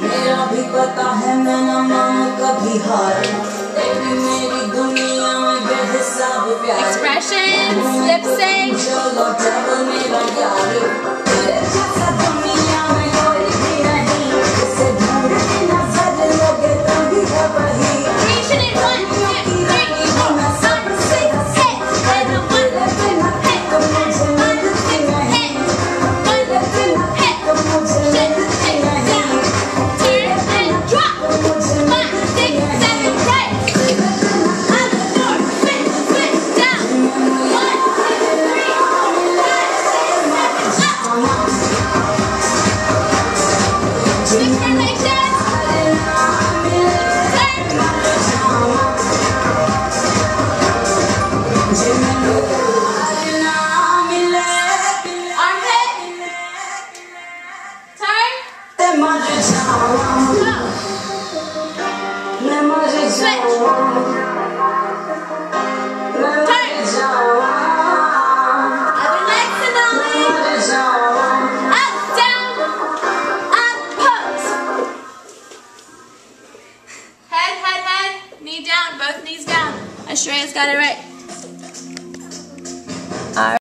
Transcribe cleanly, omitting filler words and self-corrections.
मेरा भी पता है मैं न मानूं कभी हार तेरी मेरी दुनिया में बेहिसाब प्यार Expressions, lip sync. चलो चलो मेरा यार तेरे जैसा दुनिया में कोई भी नहीं इसे ढूंढती नजर लगे तभी है वही Creation in 1, 2, 3, 4, 5, 6, 7, and a 1, 2, 3, 4, 5, 6, 7, 8, 9, 10, turn and drop. 5, 6, 7, right. On the floor, switch, switch, down. 1, 2, 3, 4, 5, 6, 7, up. Switch formation. Turn. Switch.